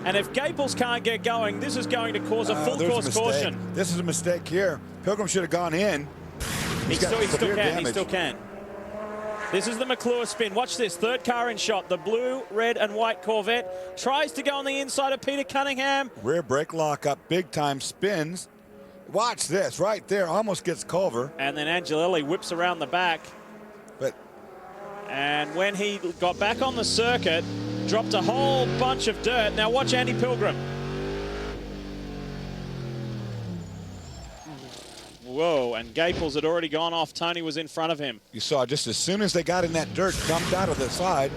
And if Gaples can't get going, this is going to cause a full course caution. This is a mistake here. Pilgrim should have gone in. He still can. This is the McClure spin. Watch this. 3rd car in shot. The blue, red, and white Corvette tries to go on the inside of Peter Cunningham. Rear brake lock up, big time spins. Watch this right there. Almost gets Culver. And then Angelelli whips around the back. And when he got back on the circuit, dropped a whole bunch of dirt. Now watch Andy Pilgrim. Whoa, and Gaples had already gone off. Tony was in front of him. You saw just as soon as they got in that dirt, dumped out of the side.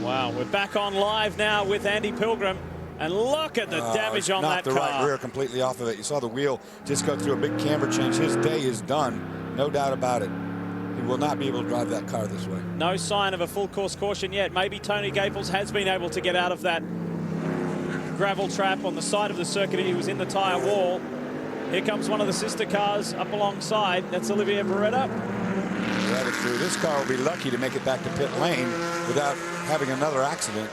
Wow, we're back on live now with Andy Pilgrim. And look at the damage on that car. Knocked the right rear completely off of it. You saw the wheel just go through a big camber change. His day is done, no doubt about it. He will not be able to drive that car this way. No sign of a full course caution yet. Maybe Tony Gaples has been able to get out of that gravel trap on the side of the circuit. He was in the tire wall. Here comes one of the sister cars up alongside. That's Olivier Beretta. This car will be lucky to make it back to pit lane without having another accident.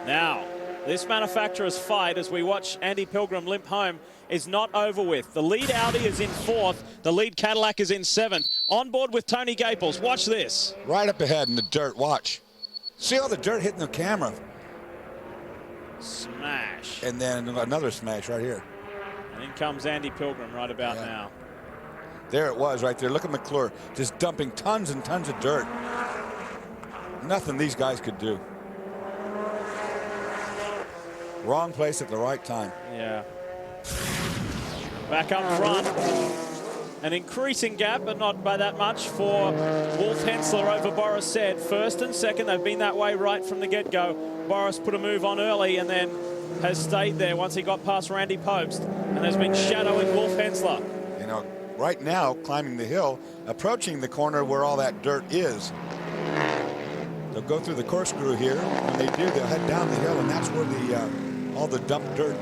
Now, this manufacturer's fight, as we watch Andy Pilgrim limp home, is not over with. The lead Audi is in 4th. The lead Cadillac is in 7th. On board with Tony Gaples. Watch this. Right up ahead in the dirt. Watch. See all the dirt hitting the camera. Smash. And then another smash right here. And in comes Andy Pilgrim right about now. There it was right there. Look at McClure just dumping tons and tons of dirt. Nothing these guys could do. Wrong place at the right time. Yeah. Back up front. An increasing gap, but not by that much, for Wolf Hensler over Boris Said. 1st and 2nd, they've been that way right from the get-go. Boris put a move on early and then has stayed there once he got past Randy Pobst, and has been shadowing Wolf Hensler. You know, right now, climbing the hill, approaching the corner where all that dirt is. They'll go through the corkscrew here. When they do, they'll head down the hill, and that's where all the dumped dirt.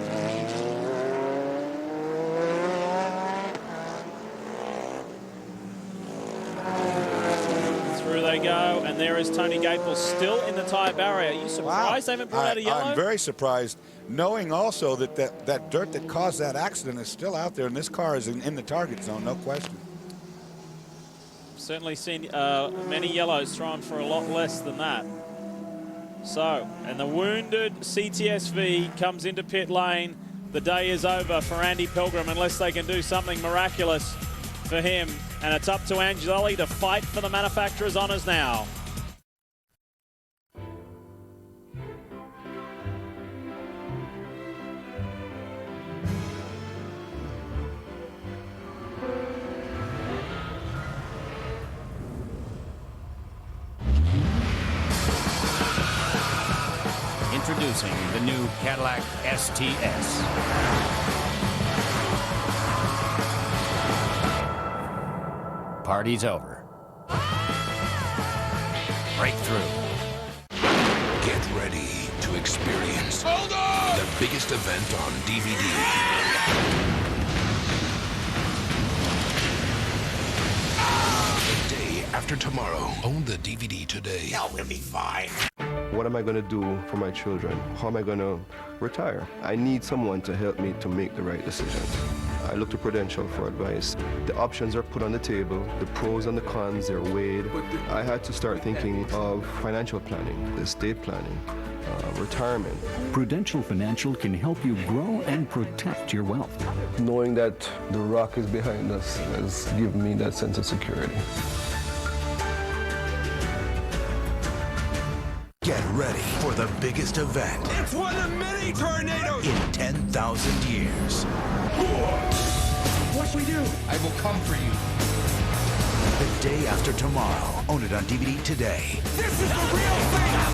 Through they go, and there is Tony Gapel still in the tyre barrier. Are you surprised they haven't brought out a yellow? I'm very surprised, knowing also that dirt that caused that accident is still out there, and this car is in the target zone, no question. Certainly seen many yellows thrown for a lot less than that. So, and the wounded CTSV comes into pit lane. The day is over for Andy Pilgrim unless they can do something miraculous for him. And it's up to Angelelli to fight for the manufacturer's honours now. Introducing the new Cadillac STS. Party's over. Breakthrough. Get ready to experience the biggest event on DVD. The day after tomorrow. Own the DVD today. No, we'll be fine. What am I going to do for my children? How am I going to retire? I need someone to help me to make the right decisions. I look to Prudential for advice. The options are put on the table, the pros and the cons, they're weighed. I had to start thinking of financial planning, estate planning, retirement. Prudential Financial can help you grow and protect your wealth. Knowing that the rock is behind us has given me that sense of security. Get ready for the biggest event. It's one of the many tornadoes. In 10,000 years. What should we do? I will come for you. The day after tomorrow. Own it on DVD today. This is the real thing.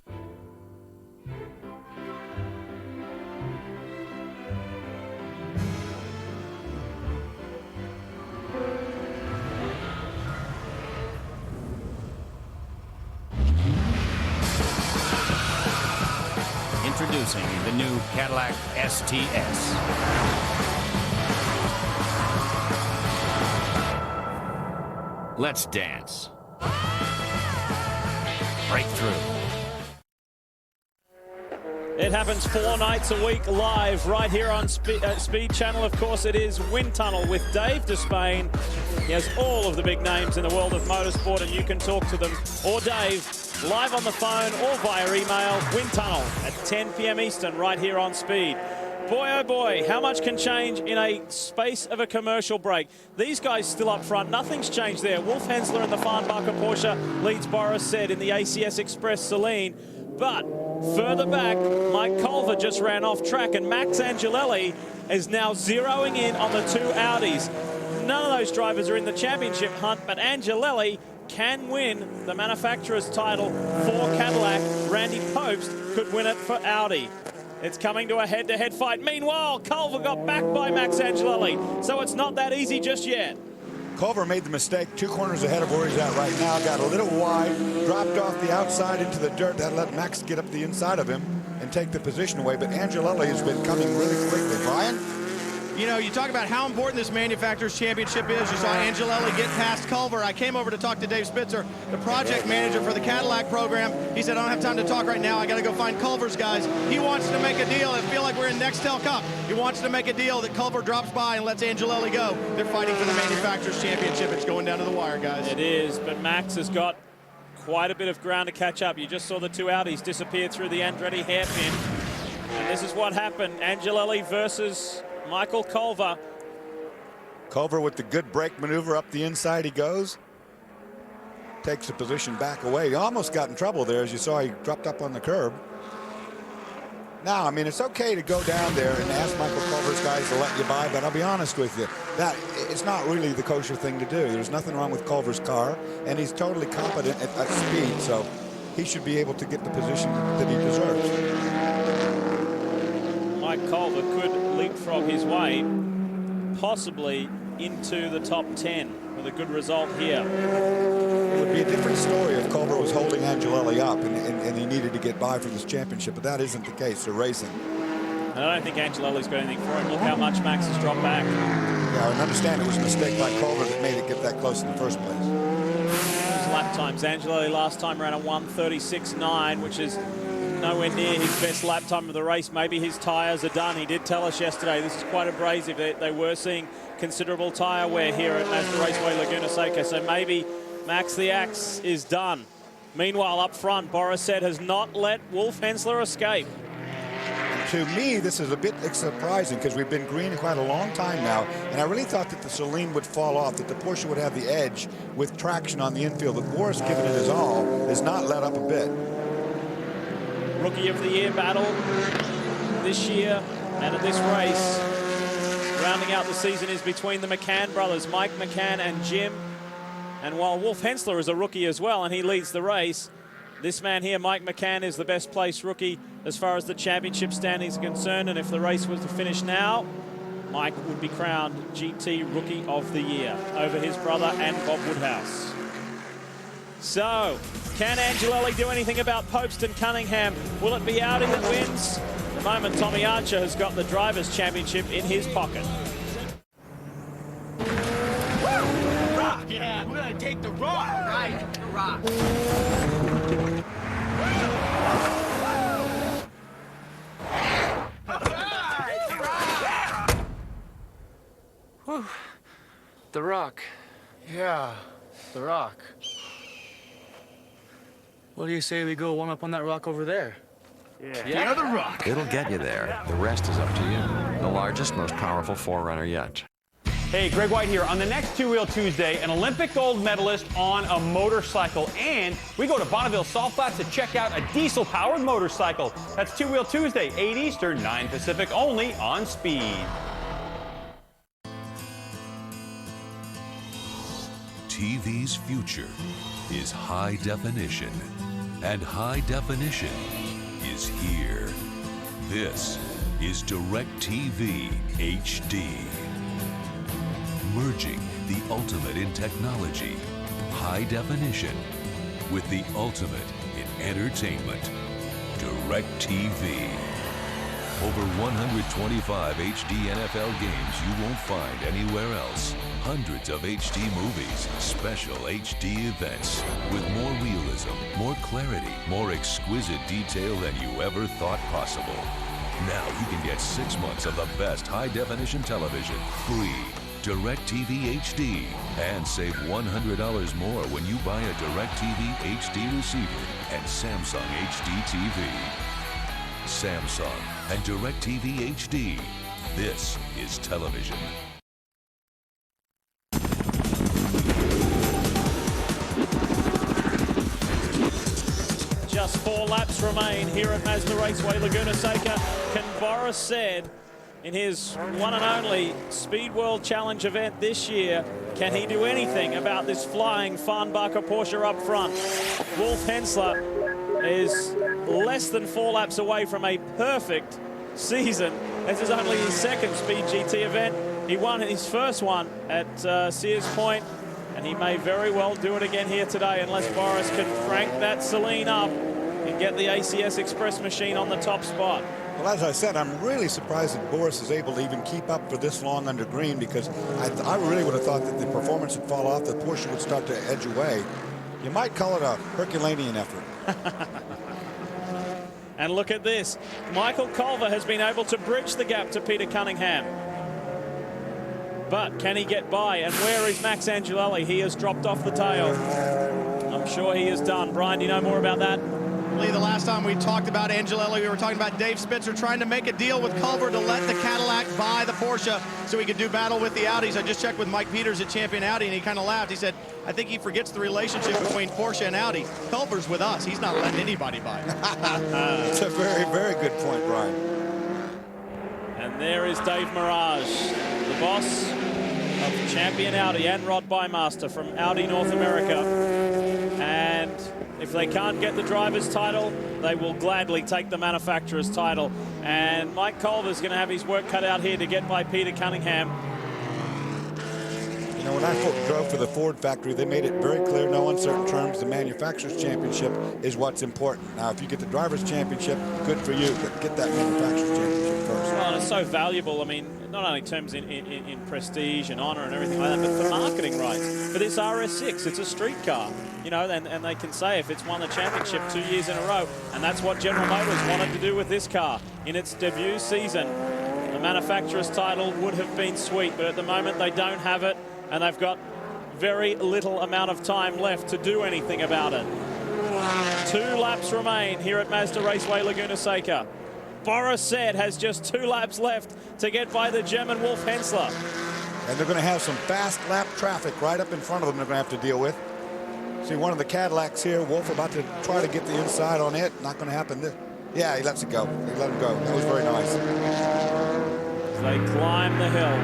Introducing the new Cadillac STS. Let's dance. Breakthrough. It happens 4 nights a week live right here on Speed Channel. Of course, it is Wind Tunnel with Dave Despain. He has all of the big names in the world of motorsport, and you can talk to them or Dave live on the phone or via email. Wind Tunnel at 10 p.m. Eastern right here on Speed. Boy, oh boy, how much can change in a space of a commercial break? These guys still up front. Nothing's changed there. Wolf Hensler in the Farnbacher Porsche leads Boris Said in the ACS Express Celine. But further back, Mike Culver just ran off track, and Max Angelelli is now zeroing in on the 2 Audis. None of those drivers are in the championship hunt, but Angelelli can win the manufacturer's title for Cadillac. Randy Popst could win it for Audi. It's coming to a head-to-head fight. Meanwhile, Culver got backed by Max Angelelli, so it's not that easy just yet. Culver made the mistake 2 corners ahead of where he's at right now. Got a little wide, dropped off the outside into the dirt. That let Max get up the inside of him and take the position away. But Angelelli has been coming really quickly. Brian? You know, you talk about how important this manufacturer's championship is. You saw Angelelli get past Culver. I came over to talk to Dave Spitzer, the project manager for the Cadillac program. He said, I don't have time to talk right now. I got to go find Culver's guys. He wants to make a deal. I feel like we're in Nextel Cup. He wants to make a deal that Culver drops by and lets Angelelli go. They're fighting for the manufacturer's championship. It's going down to the wire, guys. It is, but Max has got quite a bit of ground to catch up. You just saw the 2 Audis disappear through the Andretti hairpin. And this is what happened. Angelelli versus Michael Culver. Culver with the good brake maneuver up the inside he goes. Takes the position back away. He almost got in trouble there. As you saw, he dropped up on the curb. Now, I mean, it's okay to go down there and ask Michael Culver's guys to let you by, but I'll be honest with you, that it's not really the kosher thing to do. There's nothing wrong with Culver's car, and he's totally competent at speed, so he should be able to get the position that he deserves. Mike Culver could leapfrog his way possibly into the top 10 with a good result here. It would be a different story if Culver was holding Angelelli up and he needed to get by for this championship, but that isn't the case. They're racing. And I don't think Angelelli's got anything for him. Look how much Max has dropped back. Yeah, I understand it was a mistake by Culver that made it get that close in the first place. His lap times. Angelelli last time ran a 1:36.9, which is nowhere near his best lap time of the race. Maybe his tyres are done. He did tell us yesterday this is quite abrasive. They were seeing considerable tyre wear here at Mazda Raceway Laguna Seca, so maybe Max the Axe is done. Meanwhile, up front, Boris said has not let Wolf Hensler escape. To me, this is a bit surprising because we've been green quite a long time now, and I really thought that the Celine would fall off, that the Porsche would have the edge with traction on the infield. But Boris, giving it his all, has not let up a bit. Rookie of the Year battle this year and at this race. Rounding out the season is between the McCann brothers, Mike McCann and Jim. And while Wolf Hensler is a rookie as well, and he leads the race, this man here, Mike McCann, is the best placed rookie as far as the championship standings are concerned. And if the race was to finish now, Mike would be crowned GT Rookie of the Year over his brother and Bob Woodhouse. So, can Angelelli do anything about Popst and Cunningham? Will it be Audi that wins? At the moment, Tommy Archer has got the Drivers' Championship in his pocket. Rock! Yeah, we're gonna take the rock! Right, the rock. Whew. The rock. Yeah, the rock. What do you say we go warm up on that rock over there? Yeah, the rock. It'll get you there. The rest is up to you. The largest, most powerful forerunner yet. Hey, Greg White here. On the next Two Wheel Tuesday, an Olympic gold medalist on a motorcycle. And we go to Bonneville Salt Flats to check out a diesel-powered motorcycle. That's Two Wheel Tuesday, 8 Eastern, 9 Pacific, only on Speed. TV's future is high definition, and high definition is here. This is DirecTV HD. Merging the ultimate in technology, high definition, with the ultimate in entertainment. DirecTV. Over 125 HD NFL games you won't find anywhere else. Hundreds of HD movies, special HD events, with more realism, more clarity, more exquisite detail than you ever thought possible. Now you can get 6 months of the best high-definition television free. DirecTV HD. And save $100 more when you buy a DirecTV HD receiver and Samsung HD TV. Samsung and DirecTV HD. This is television. Just 4 laps remain here at Mazda Raceway Laguna Seca. Can Boris said in his one and only Speed World Challenge event this year, can he do anything about this flying Farnbacher Porsche up front? Wolf Hensler is less than 4 laps away from a perfect season. This is only his second Speed GT event. He won his first one at Sears Point, and he may very well do it again here today unless Boris can crank that Celine up and get the ACS Express machine on the top spot. Well, as I said, I'm really surprised that Boris is able to even keep up for this long under green, because I really would have thought that the performance would fall off, the Porsche would start to edge away. You might call it a Herculean effort. And look at this. Michael Culver has been able to bridge the gap to Peter Cunningham. But can he get by? And where is Max Angelelli? He has dropped off the tail. I'm sure he is done. Brian, do you know more about that? Lee, the last time we talked about Angelelli, we were talking about Dave Spitzer trying to make a deal with Culver to let the Cadillac buy the Porsche so he could do battle with the Audis. I just checked with Mike Peters at Champion Audi, and he kind of laughed. He said, I think he forgets the relationship between Porsche and Audi. Culver's with us. He's not letting anybody buy. It's a very, very good point, Brian. And there is Dave Mirage, the boss of Champion Audi and Rod Bymaster from Audi North America. And if they can't get the driver's title, they will gladly take the manufacturer's title. And Mike Culver's going to have his work cut out here to get by Peter Cunningham. You know, when I drove for the Ford factory, they made it very clear, no uncertain terms, the manufacturer's championship is what's important. Now, if you get the driver's championship, good for you, but get that manufacturer's championship first. Well, and it's so valuable. I mean, not only terms in prestige and honor and everything like that, but for marketing rights. For this RS6, it's a street car, you know, and they can say if it's won the championship 2 years in a row, and that's what General Motors wanted to do with this car in its debut season. The manufacturer's title would have been sweet, but at the moment they don't have it, and they've got very little amount of time left to do anything about it. 2 laps remain here at Mazda Raceway Laguna Seca. Boris Said has just 2 laps left to get by the German Wolf Hensler. And they're going to have some fast lap traffic right up in front of them they're going to have to deal with. See one of the Cadillacs here, Wolf about to try to get the inside on it. Not going to happen. Yeah, he lets it go. He let him go. That was very nice. They climb the hill.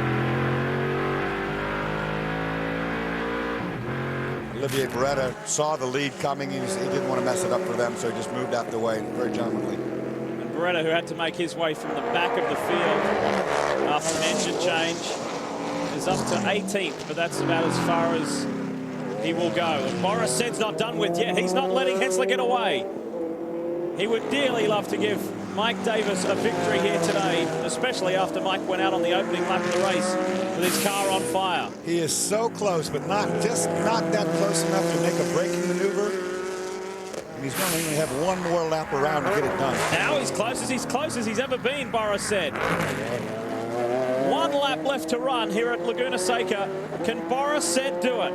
Olivier Beretta saw the lead coming. He didn't want to mess it up for them, so he just moved out the way very gentlemanly. And Beretta, who had to make his way from the back of the field after an engine change, is up to 18th, but that's about as far as he will go. And Boris Said's not done with yet. He's not letting Hensler get away. He would dearly love to give Mike Davis a victory here today, especially after Mike went out on the opening lap of the race with his car on fire. He is so close, but not that close enough to make a braking maneuver. And he's going to only have one more lap around to get it done. Now he's close as he's ever been, Boris Said. 1 lap left to run here at Laguna Seca. Can Boris Said do it?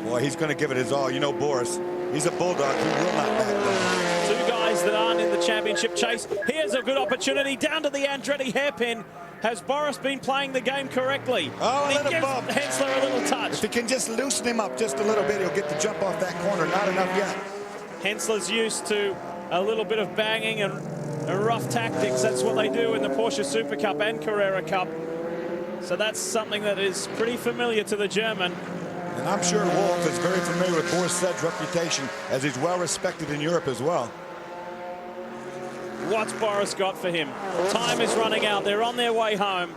Boy, he's going to give it his all. You know Boris, he's a bulldog. He will not back down. 2 guys that aren't in the championship chase. Here's a good opportunity down to the Andretti hairpin. Has Boris been playing the game correctly? Oh, he gives Hensler a little touch. If he can just loosen him up just a little bit, he'll get the jump off that corner. Not enough yet. Hensler's used to a little bit of banging and rough tactics. That's what they do in the Porsche Super Cup and Carrera Cup. So that's something that is pretty familiar to the German. And I'm sure Wolf is very familiar with Boris Said's reputation, as he's well respected in Europe as well. What's Boris got for him? Time is running out. They're on their way home.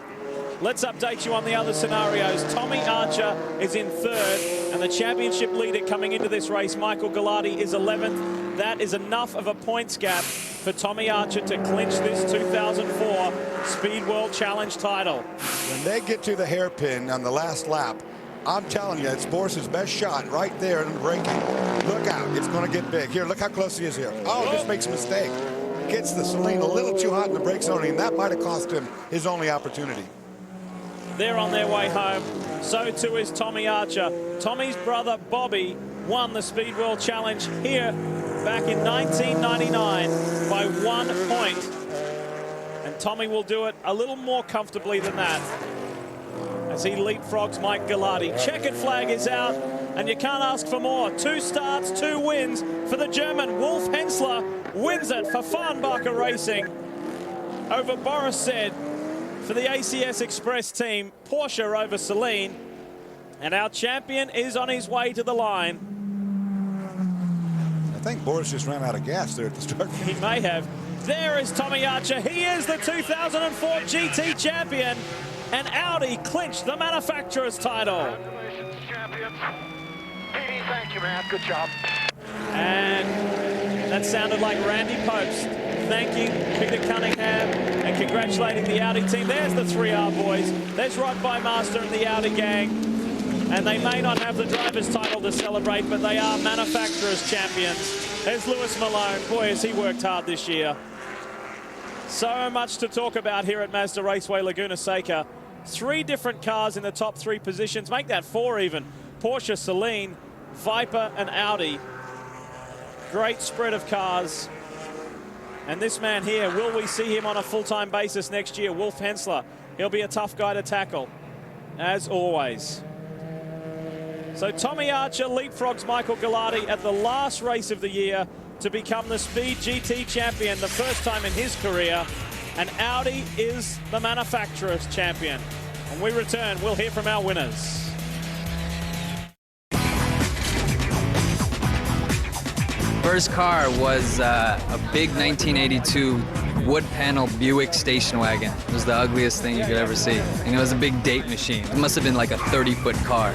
Let's update you on the other scenarios. Tommy Archer is in 3rd, and the championship leader coming into this race, Michael Gallardi, is 11th. That is enough of a points gap for Tommy Archer to clinch this 2004 Speed World Challenge title. When they get to the hairpin on the last lap, I'm telling you, it's Boris's best shot right there in the braking. Look out, it's going to get big. Here, look how close he is here. Oh, just makes a mistake. Gets the Celine a little too hot in the brake zone, and that might have cost him his only opportunity. They're on their way home. So too is Tommy Archer. Tommy's brother Bobby won the Speed World Challenge here back in 1999 by 1 point. And Tommy will do it a little more comfortably than that as he leapfrogs Mike Gallardi. Checkered flag is out, and you can't ask for more. 2 starts, 2 wins for the German. Wolf Hensler wins it for Farnbacher Racing over Boris Said for the ACS Express team. Porsche over Celine, and our champion is on his way to the line. I think Boris just ran out of gas there at the start. He may have. There is Tommy Archer. He is the 2004 GT champion, and Audi clinched the manufacturer's title. Congratulations, champions. Petey, thank you, man. Good job. And that sounded like Randy Popes thanking Peter Cunningham and congratulating the Audi team. There's the 3R boys. There's Rod Bymaster and the Audi gang. And they may not have the driver's title to celebrate, but they are manufacturers champions. There's Lewis Malone. Boy, has he worked hard this year. So much to talk about here at Mazda Raceway Laguna Seca. 3 different cars in the top 3 positions. Make that 4 even. Porsche, Celine, Viper, and Audi. Great spread of cars. And this man here, will we see him on a full-time basis next year? Wolf Hensler. He'll be a tough guy to tackle, as always. So Tommy Archer leapfrogs Michael Gallardi at the last race of the year to become the Speed GT champion, the first time in his career. And Audi is the manufacturer's champion. When we return, we'll hear from our winners. First car was a big 1982 wood panel Buick station wagon. It was the ugliest thing you could ever see. And it was a big date machine. It must have been like a 30-foot car.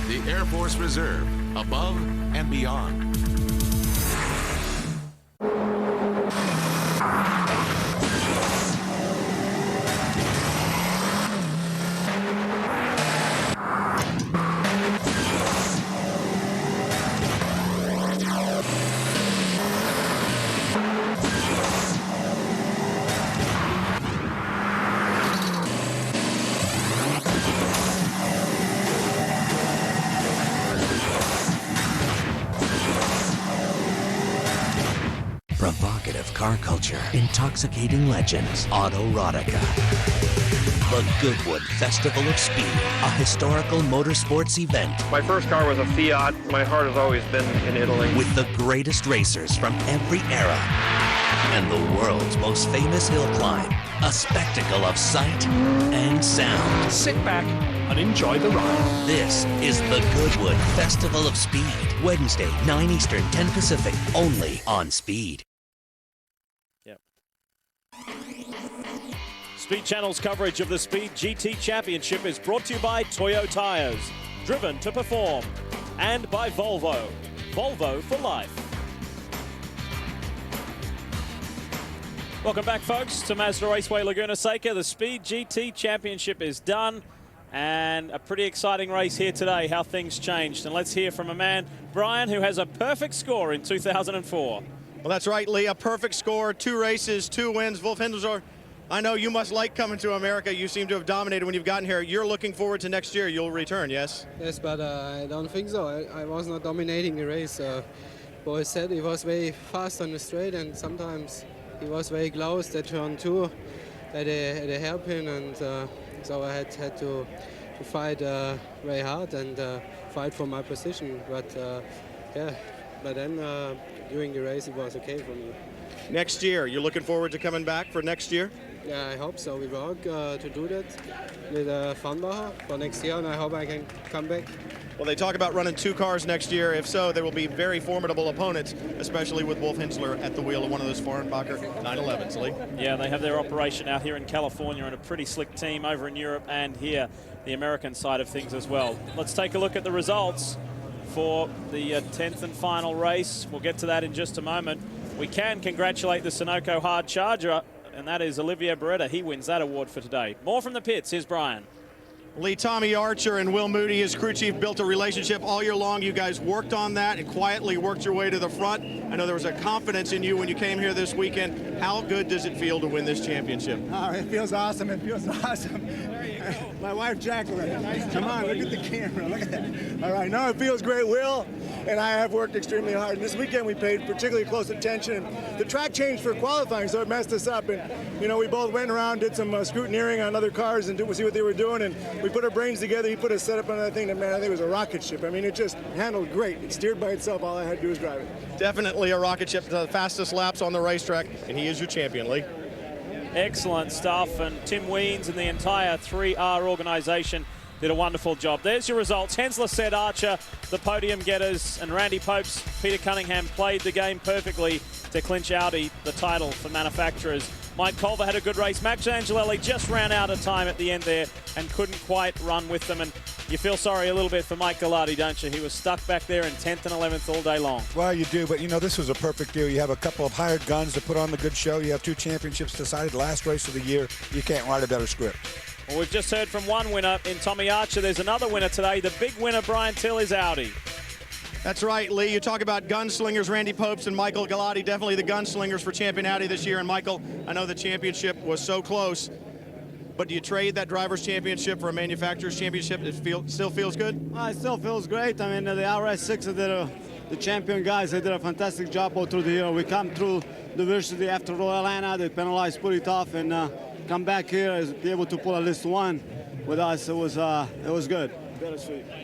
The Air Force Reserve, above and beyond. Provocative car culture, intoxicating legends, autoerotica. The Goodwood Festival of Speed, a historical motorsports event. My first car was a Fiat. My heart has always been in Italy. With the greatest racers from every era and the world's most famous hill climb. A spectacle of sight and sound. Sit back and enjoy the ride. This is the Goodwood Festival of Speed. Wednesday, 9 Eastern, 10 Pacific, only on Speed. Speed Channel's coverage of the Speed GT Championship is brought to you by Toyo Tires, driven to perform, and by Volvo, Volvo for life. Welcome back, folks, to Mazda Raceway Laguna Seca. The Speed GT Championship is done, and a pretty exciting race here today, how things changed. And let's hear from a man, Brian, who has a perfect score in 2004. Well, that's right, Lee. A perfect score, 2 races, 2 wins. Wolf Hindler, I know you must like coming to America. You seem to have dominated when you've gotten here. You're looking forward to next year. You'll return, yes? Yes, but I don't think so. I was not dominating the race. Boy said he was very fast on the straight, and sometimes he was very close at turn 2 at a hairpin, and so I had to fight very hard and fight for my position. But yeah, but then during the race it was okay for me. Next year, you're looking forward to coming back for next year? Yeah, I hope so. We work to do that with Farnbacher for next year, and I hope I can come back. Well, they talk about running 2 cars next year. If so, they will be very formidable opponents, especially with Wolf Hindler at the wheel of one of those Farnbacher 911s, Lee. Yeah, they have their operation out here in California and a pretty slick team over in Europe and here, the American side of things as well. Let's take a look at the results for the 10th and final race. We'll get to that in just a moment. We can congratulate the Sunoco Hard Charger, and that is Olivier Beretta. He wins that award for today. More from the pits. Here's Brian. Lee, Tommy Archer and Will Moody, his crew chief, built a relationship all year long. You guys worked on that and quietly worked your way to the front. I know there was a confidence in you when you came here this weekend. How good does it feel to win this championship? Oh, it feels awesome. It feels awesome. My wife, Jacqueline. Come on, look at the camera. Look at that. All right, no, it feels great, Will. And I have worked extremely hard. And this weekend we paid particularly close attention. The track changed for qualifying, so it messed us up. And, you know, we both went around, did some scrutineering on other cars and see what they were doing. And we put our brains together. He put a setup on that thing that, man, I think it was a rocket ship. I mean, it just handled great. It steered by itself. All I had to do was drive it. Definitely a rocket ship, the fastest laps on the racetrack, and he is your champion, Lee. Excellent stuff, and Tim Weens and the entire 3R organization did a wonderful job. There's your results. Hensler said Archer, the podium getters, and Randy Popes, Peter Cunningham played the game perfectly to clinch Audi the title for manufacturers Mike Culver had a good race. Max Angelelli just ran out of time at the end there and couldn't quite run with them. And you feel sorry a little bit for Mike Gallardi, don't you? He was stuck back there in 10th and 11th all day long. Well, you do, but you know, this was a perfect deal. You have a couple of hired guns to put on the good show. You have 2 championships decided, last race of the year. You can't write a better script. Well, we've just heard from one winner in Tommy Archer. There's another winner today. The big winner, Brian Till, is Audi. That's right, Lee. You talk about gunslingers, Randy Popes and Michael Gallardi, definitely the gunslingers for Champion Audi this year. And Michael, I know the championship was so close, but do you trade that driver's championship for a manufacturer's championship? It still feels good? It still feels great. I mean, the RS6, the champion guys, they did a fantastic job all through the year. We come through diversity after Royal Atlanta. They penalized pretty tough, and come back here and be able to pull at least one with us. It was good.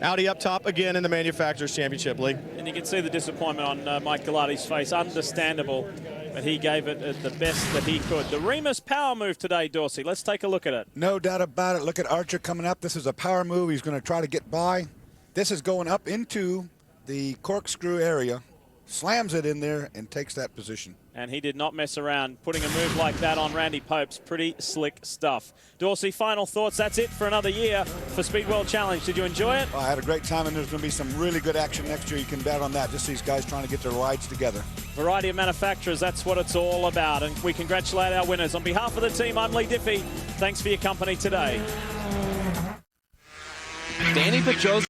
Audi up top again in the Manufacturers Championship, Lee. And you can see the disappointment on Mike Gallardi's face. Understandable, but he gave it the best that he could. The Remus power move today, Dorsey. Let's take a look at it. No doubt about it. Look at Archer coming up. This is a power move. He's going to try to get by. This is going up into the corkscrew area, slams it in there, and takes that position. And he did not mess around. Putting a move like that on Randy Popes, pretty slick stuff. Dorsey, final thoughts. That's it for another year for Speed World Challenge. Did you enjoy it? Well, I had a great time, and there's going to be some really good action next year. You can bet on that. Just these guys trying to get their rides together. Variety of manufacturers, that's what it's all about. And we congratulate our winners. On behalf of the team, I'm Lee Diffie. Thanks for your company today. Danny Pacho's